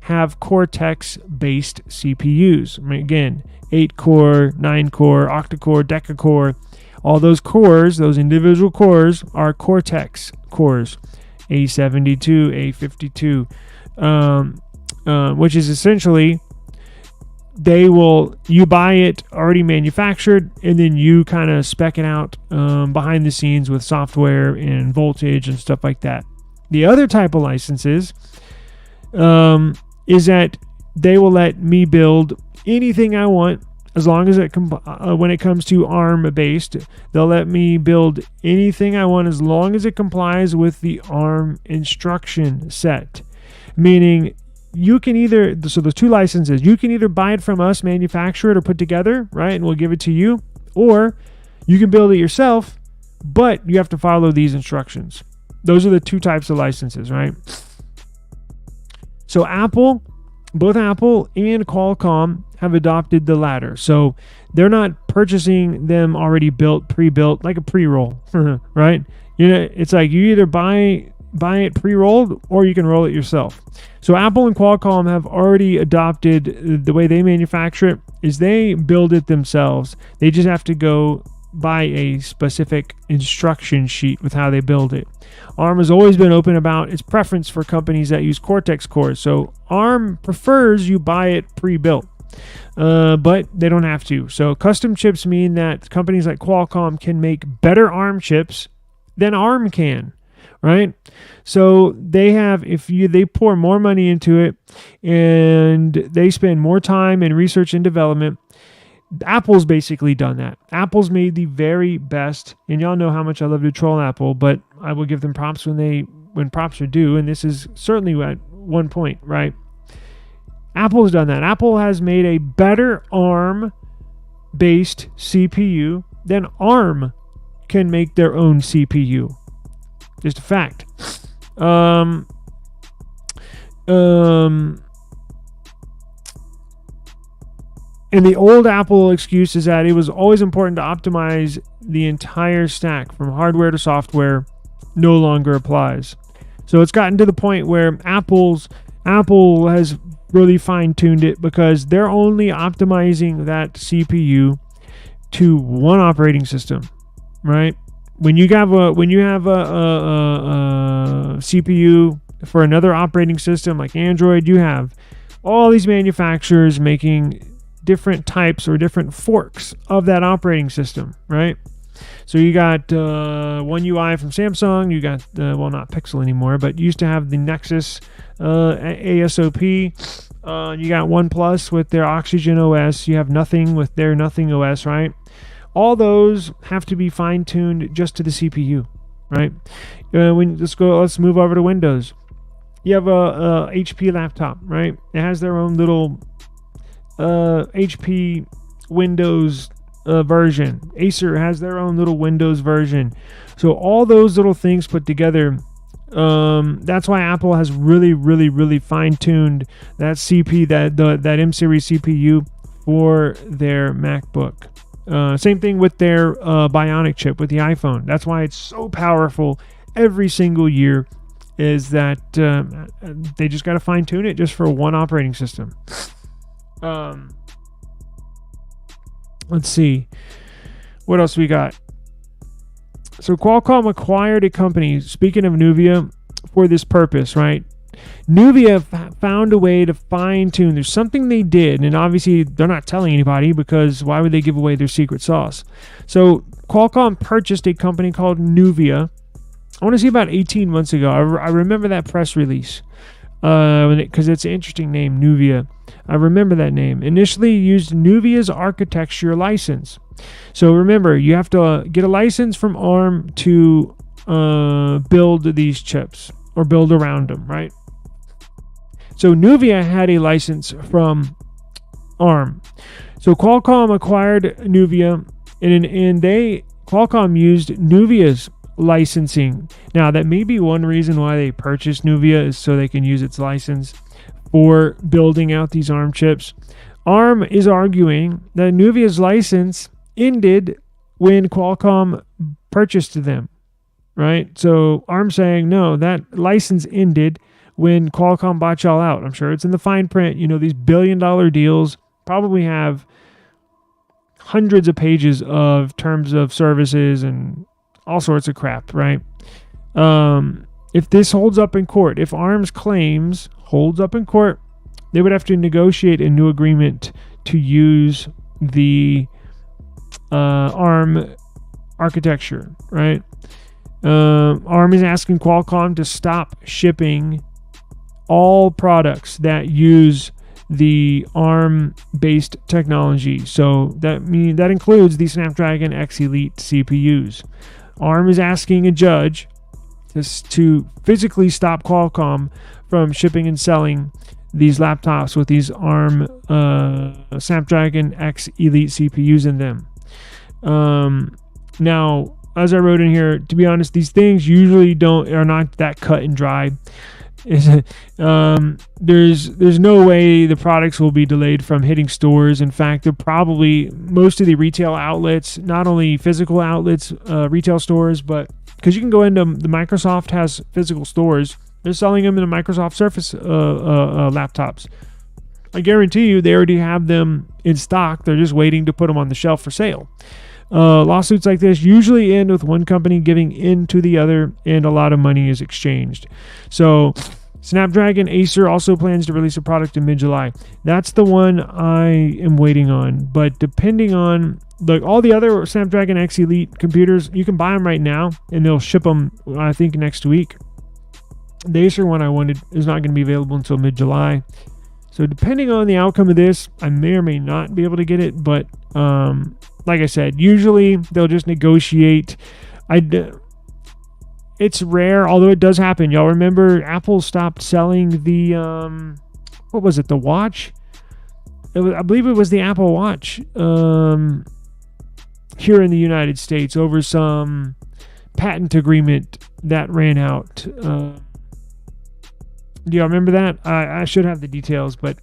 have Cortex-based CPUs. Again, 8-core, 9-core, octa-core, deca-core. All those cores, those individual cores, are Cortex cores, A72, A52, which is essentially you buy it already manufactured, and then you kind of spec it out behind the scenes with software and voltage and stuff like that. The other type of licenses is that they will let me build anything I want as long as when it comes to ARM based, they'll let me build anything I want as long as it complies with the ARM instruction set. Meaning, you can either, so there's 2 licenses, you can either buy it from us, manufacture it or put together, right, and we'll give it to you, or you can build it yourself, but you have to follow these instructions. Those are the 2 types of licenses, right? So both Apple and Qualcomm have adopted the latter. So they're not purchasing them already pre-built, like a pre-roll, right? It's like you either buy it pre-rolled or you can roll it yourself. So Apple and Qualcomm have already adopted the way they manufacture it is they build it themselves. They just have to go by a specific instruction sheet with how they build it. ARM has always been open about its preference for companies that use Cortex cores. So ARM prefers you buy it pre-built, but they don't have to. So custom chips mean that companies like Qualcomm can make better ARM chips than ARM can, right? So they pour more money into it and they spend more time in research and development. Apple's basically done that. Apple's made the very best, and y'all know how much I love to troll Apple, but I will give them props when props are due, and this is certainly at one point, right? Apple's done that. Apple has made a better ARM-based CPU than ARM can make their own CPU. Just a fact. And the old Apple excuse is that it was always important to optimize the entire stack from hardware to software no longer applies. So it's gotten to the point where Apple has really fine-tuned it because they're only optimizing that CPU to one operating system, right? When you have a CPU for another operating system like Android, you have all these manufacturers making different types or different forks of that operating system, right? So you got One UI from Samsung, you got not Pixel anymore, but you used to have the Nexus ASOP, you got OnePlus with their Oxygen OS, you have Nothing with their Nothing OS, right? All those have to be fine-tuned just to the CPU, right? Let's move over to Windows. You have a HP laptop, right? It has their own little HP Windows version. Acer has their own little Windows version. So all those little things put together, that's why Apple has really, really, really fine-tuned that that M series CPU for their MacBook. Same thing with their Bionic chip with the iPhone. That's why it's so powerful every single year. Is that they just got to fine-tune it just for one operating system. Let's see what else we got. So Qualcomm acquired a company, speaking of Nuvia, for this purpose, right? Nuvia found a way to fine-tune. There's something they did, and obviously they're not telling anybody because why would they give away their secret sauce? So Qualcomm purchased a company called Nuvia. I want to say about 18 months ago. I remember that press release because it's an interesting name, Nuvia. I remember that name. Initially used Nuvia's architecture license. So remember, you have to get a license from ARM to build these chips or build around them, right? So Nuvia had a license from ARM. So Qualcomm acquired Nuvia, and Qualcomm used Nuvia's licensing. Now, that may be one reason why they purchased Nuvia is so they can use its license for building out these ARM chips. ARM is arguing that Nuvia's license ended when Qualcomm purchased them, right? So ARM saying, no, that license ended when Qualcomm bought y'all out. I'm sure it's in the fine print. You know, these billion-dollar deals probably have hundreds of pages of terms of services and all sorts of crap, right? If this holds up in court, if ARM's claims holds up in court, they would have to negotiate a new agreement to use the ARM architecture, right? ARM is asking Qualcomm to stop shipping all products that use the ARM-based technology. So that includes the Snapdragon X Elite CPUs. ARM is asking a judge to physically stop Qualcomm from shipping and selling these laptops with these ARM Snapdragon X Elite CPUs in them. Now, as I wrote in here, to be honest, these things usually are not that cut and dry. There's no way the products will be delayed from hitting stores. In fact, they're probably most of the retail outlets, not only physical outlets, retail stores, but because you can go into the Microsoft has physical stores, they're selling them in the Microsoft Surface laptops. I guarantee you they already have them in stock. They're just waiting to put them on the shelf for sale. Lawsuits like this usually end with one company giving in to the other, and a lot of money is exchanged. So Snapdragon Acer also plans to release a product in mid-July. That's the one I am waiting on. But depending on all the other Snapdragon X Elite computers, you can buy them right now, and they'll ship them, I think, next week. The Acer one I wanted is not going to be available until mid-July. So depending on the outcome of this, I may or may not be able to get it. But like I said, usually they'll just negotiate. It's rare, although it does happen. Y'all remember Apple stopped selling the, what was it, the watch? I believe it was the Apple Watch here in the United States over some patent agreement that ran out. Do y'all remember that? I should have the details, but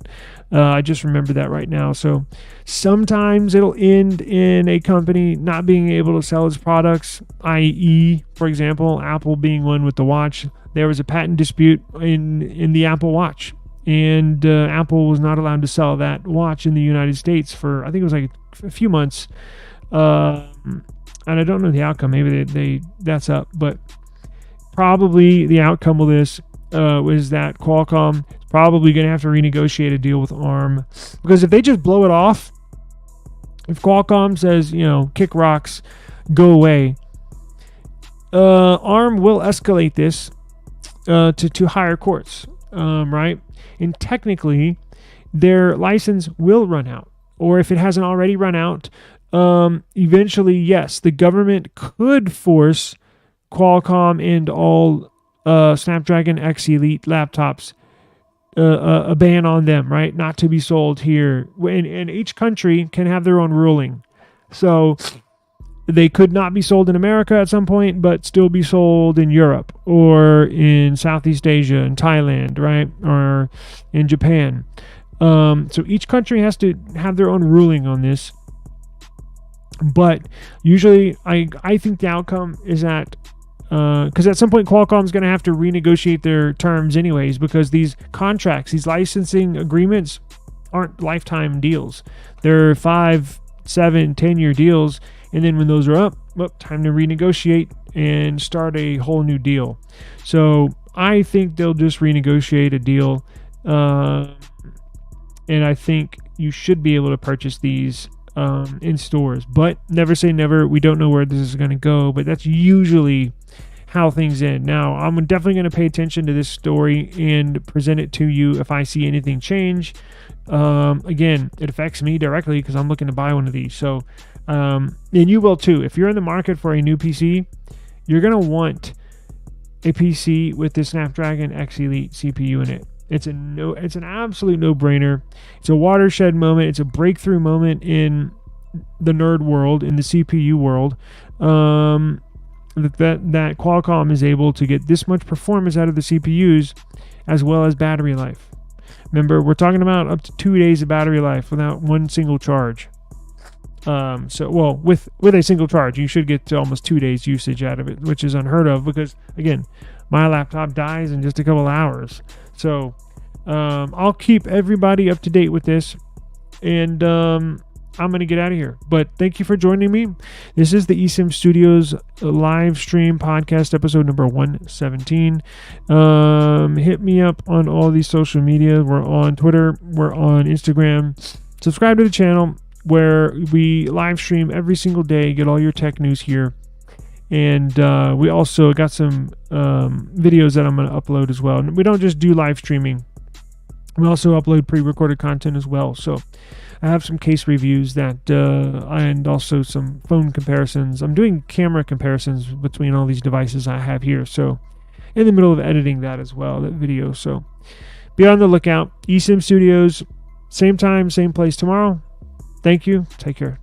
I just remember that right now. So sometimes it'll end in a company not being able to sell its products, i.e., for example, Apple being one with the watch. There was a patent dispute in the Apple Watch, and Apple was not allowed to sell that watch in the United States for, I think it was like a few months. And I don't know the outcome. Maybe that's up, but probably the outcome of this was that Qualcomm is probably going to have to renegotiate a deal with ARM, because if they just blow it off, if Qualcomm says, kick rocks, go away, ARM will escalate this to higher courts, right? And technically, their license will run out, or if it hasn't already run out, eventually, yes, the government could force Qualcomm and all Snapdragon X Elite laptops, a ban on them, right? Not to be sold here. And each country can have their own ruling. So they could not be sold in America at some point, but still be sold in Europe or in Southeast Asia and Thailand, right? Or in Japan. So each country has to have their own ruling on this. But usually I think the outcome is that because at some point Qualcomm is going to have to renegotiate their terms anyways, because these contracts, these licensing agreements aren't lifetime deals. They're 5, 7, 10-year deals, and then when those are up, time to renegotiate and start a whole new deal. So I think they'll just renegotiate a deal, and I think you should be able to purchase these in stores. But never say never. We don't know where this is going to go, but that's usually how things end. Now, I'm definitely going to pay attention to this story and present it to you if I see anything change. Again, it affects me directly because I'm looking to buy one of these. So, and you will too. If you're in the market for a new PC, you're going to want a PC with the Snapdragon X Elite CPU in it. It's an absolute no-brainer. It's a watershed moment. It's a breakthrough moment in the nerd world, in the CPU world. That Qualcomm is able to get this much performance out of the CPUs, as well as battery life. Remember, we're talking about up to 2 days of battery life without one single charge. With a single charge, you should get to almost 2 days usage out of it, which is unheard of because, again, my laptop dies in just a couple hours. So I'll keep everybody up to date with this, and I'm going to get out of here. But thank you for joining me. This is the eSIM Studios live stream podcast, episode number 117. Hit me up on all these social media. We're on Twitter. We're on Instagram. Subscribe to the channel where we live stream every single day. Get all your tech news here. And we also got some videos that I'm going to upload as well. And we don't just do live streaming. We also upload pre-recorded content as well. So I have some case reviews that, and also some phone comparisons. I'm doing camera comparisons between all these devices I have here. So in the middle of editing that as well, that video. So be on the lookout. eSIM Studios, same time, same place tomorrow. Thank you. Take care.